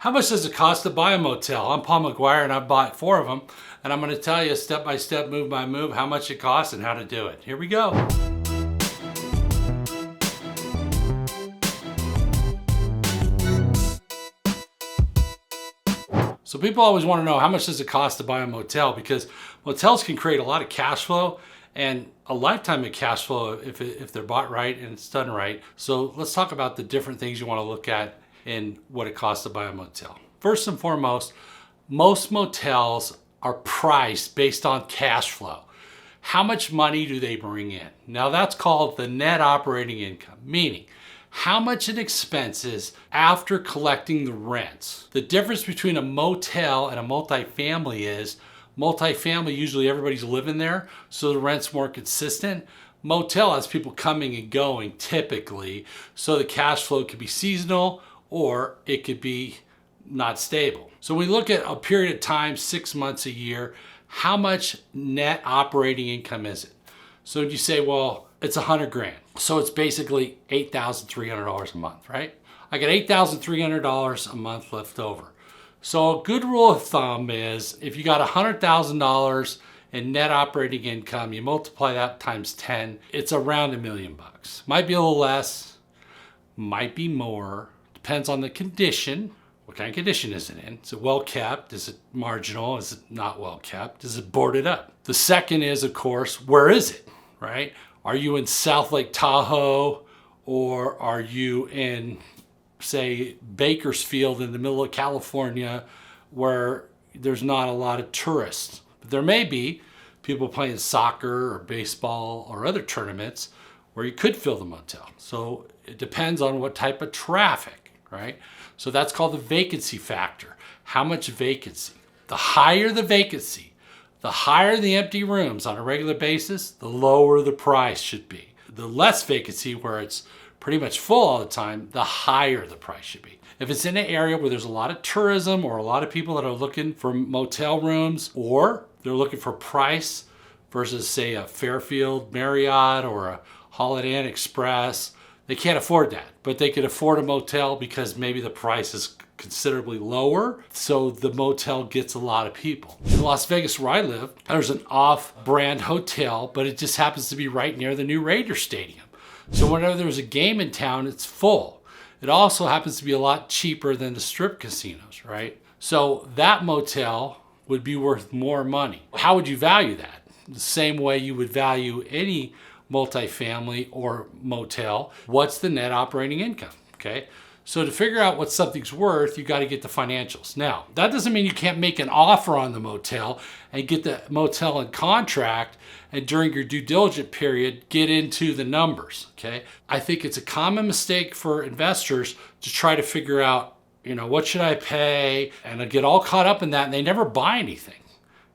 How much does it cost to buy a motel? I'm Paul Maguire and I've bought 4 of them, and I'm going to tell you step by step, move by move, how much it costs and how to do it. Here we go. So people always want to know, how much does it cost to buy a motel? Because motels can create a lot of cash flow and a lifetime of cash flow if they're bought right and it's done right. So let's talk about the different things you want to look at in what it costs to buy a motel. First and foremost, most motels are priced based on cash flow. How much money do they bring in? Now that's called the net operating income, meaning how much it expenses after collecting the rents. The difference between a motel and a multifamily is multifamily, usually everybody's living there, so the rent's more consistent. Motel has people coming and going typically, so the cash flow could be seasonal or it could be not stable. So we look at a period of time, 6 months, a year, how much net operating income is it? So you say, well, it's 100 grand. So it's basically $8,300 a month, right? I got $8,300 a month left over. So a good rule of thumb is if you got $100,000 in net operating income, you multiply that times 10, it's around $1 million. Might be a little less, might be more, depends on the condition. What kind of condition is it in? Is it well kept? Is it marginal? Is it not well kept? Is it boarded up? The second is, of course, where is it, right? Are you in South Lake Tahoe, or are you in, say, Bakersfield in the middle of California where there's not a lot of tourists? But there may be people playing soccer or baseball or other tournaments where you could fill the motel. So it depends on what type of traffic, right? So that's called the vacancy factor. How much vacancy? The higher the vacancy, the higher the empty rooms on a regular basis, the lower the price should be. The less vacancy, where it's pretty much full all the time, the higher the price should be. If it's in an area where there's a lot of tourism or a lot of people that are looking for motel rooms, or they're looking for price versus, say, a Fairfield Marriott or a Holiday Inn Express, they can't afford that, but they could afford a motel because maybe the price is considerably lower, so the motel gets a lot of people. In Las Vegas, where I live, there's an off-brand hotel, but it just happens to be right near the new Raiders Stadium. So whenever there's a game in town, it's full. It also happens to be a lot cheaper than the strip casinos, right? So that motel would be worth more money. How would you value that? The same way you would value any multifamily or motel. What's the net operating income? Okay. So to figure out what something's worth, you got to get the financials. Now, that doesn't mean you can't make an offer on the motel and get the motel in contract, and during your due diligence period, get into the numbers, okay? I think it's a common mistake for investors to try to figure out, what should I pay? And they get all caught up in that and they never buy anything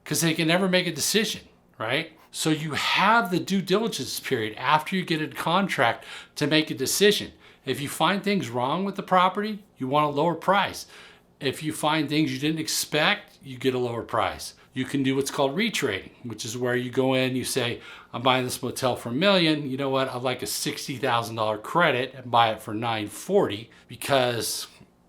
because they can never make a decision, right? So you have the due diligence period after you get in contract to make a decision. If you find things wrong with the property, you want a lower price. If you find things you didn't expect, you get a lower price. You can do what's called retrading, which is where you go in, you say, I'm buying this motel for $1 million. You know what? I'd like a $60,000 credit and buy it for $940 because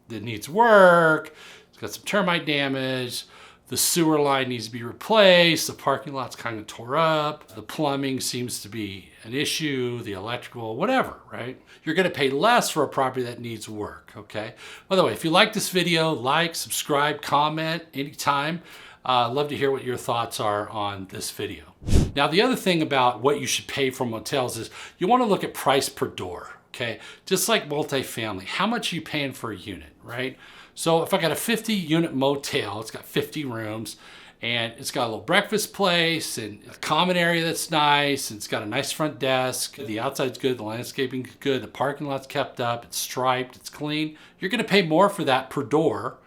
it needs work. It's got some termite damage. The sewer line needs to be replaced. The parking lot's kind of tore up. The plumbing seems to be an issue, the electrical, whatever, right? You're going to pay less for a property that needs work, okay? By the way, if you like this video, like, subscribe, comment anytime. Love to hear what your thoughts are on this video. Now, the other thing about what you should pay for motels is you want to look at price per door, okay? Just like multifamily, how much are you paying for a unit, right? So if I got a 50-unit motel, it's got 50 rooms, and it's got a little breakfast place and a common area that's nice, and it's got a nice front desk, the outside's good, the landscaping's good, the parking lot's kept up, it's striped, it's clean, you're going to pay more for that per door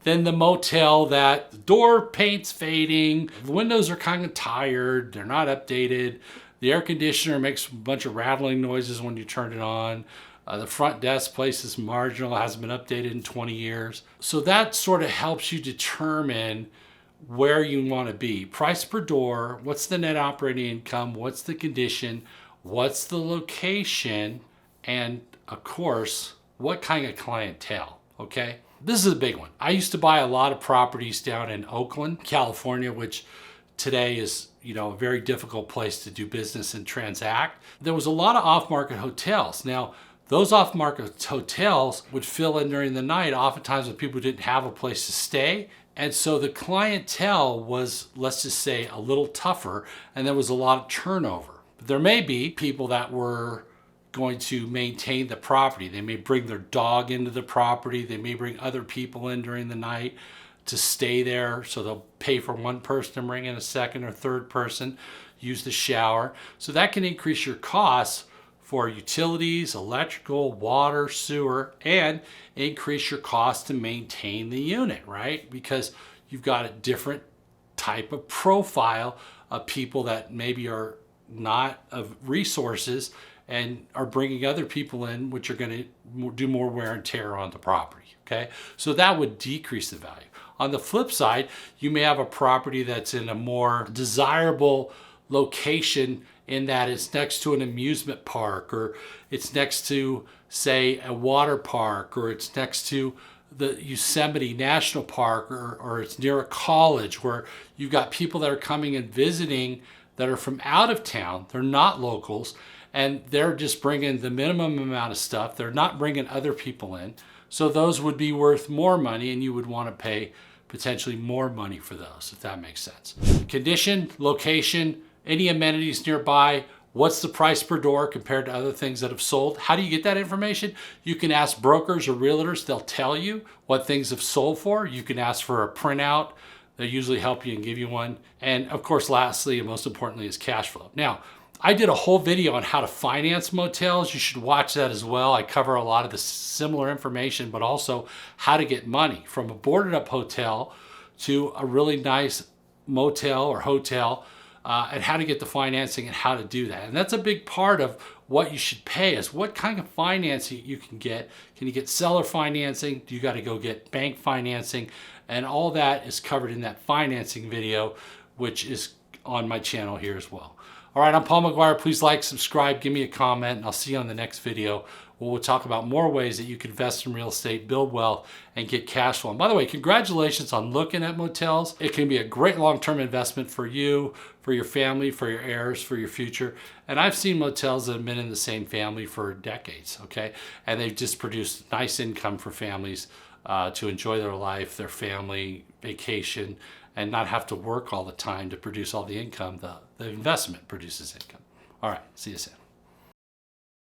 than the motel that the door paint's fading, the windows are kind of tired, they're not updated, the air conditioner makes a bunch of rattling noises when you turn it on. The front desk place is marginal, hasn't been updated in 20 years. So that sort of helps you determine where you want to be. Price per door, what's the net operating income, what's the condition, what's the location, and of course, what kind of clientele, okay? this is a big one. I used to buy a lot of properties down in Oakland, California, which today is, a very difficult place to do business and transact. There was a lot of off-market hotels. Now, those off-market hotels would fill in during the night, oftentimes when people didn't have a place to stay. And so the clientele was, let's just say, a little tougher, and there was a lot of turnover. There may be people that were going to maintain the property. They may bring their dog into the property. They may bring other people in during the night to stay there. So they'll pay for one person to bring in a second or third person, use the shower. So that can increase your costs for utilities, electrical, water, sewer, and increase your cost to maintain the unit, right? Because you've got a different type of profile of people that maybe are not of resources and are bringing other people in, which are going to do more wear and tear on the property, okay? So that would decrease the value. On the flip side, you may have a property that's in a more desirable location in that it's next to an amusement park, or it's next to, say, a water park, or it's next to the Yosemite National Park, or it's near a college where you've got people that are coming and visiting that are from out of town. They're not locals, and they're just bringing the minimum amount of stuff. They're not bringing other people in. So those would be worth more money, and you would want to pay potentially more money for those, if that makes sense. Condition, location, any amenities nearby, what's the price per door compared to other things that have sold? How do you get that information? You can ask brokers or realtors. They'll tell you what things have sold for. You can ask for a printout. They usually help you and give you one. And of course, lastly, and most importantly, is cash flow. Now, I did a whole video on how to finance motels. You should watch that as well. I cover a lot of the similar information, but also how to get money from a boarded up hotel to a really nice motel or hotel, and how to get the financing and how to do that. And that's a big part of what you should pay, is what kind of financing you can get. Can you get seller financing? Do you got to go get bank financing? And all that is covered in that financing video, which is on my channel here as well. All right, I'm Paul Maguire. Please like, subscribe, give me a comment, and I'll see you on the next video where we'll talk about more ways that you can invest in real estate, build wealth, and get cash flow. And by the way, congratulations on looking at motels. It can be a great long-term investment for you, for your family, for your heirs, for your future. And I've seen motels that have been in the same family for decades, okay? And they've just produced nice income for families to enjoy their life, their family, vacation, and not have to work all the time to produce all the income. The investment produces income. All right, see you soon.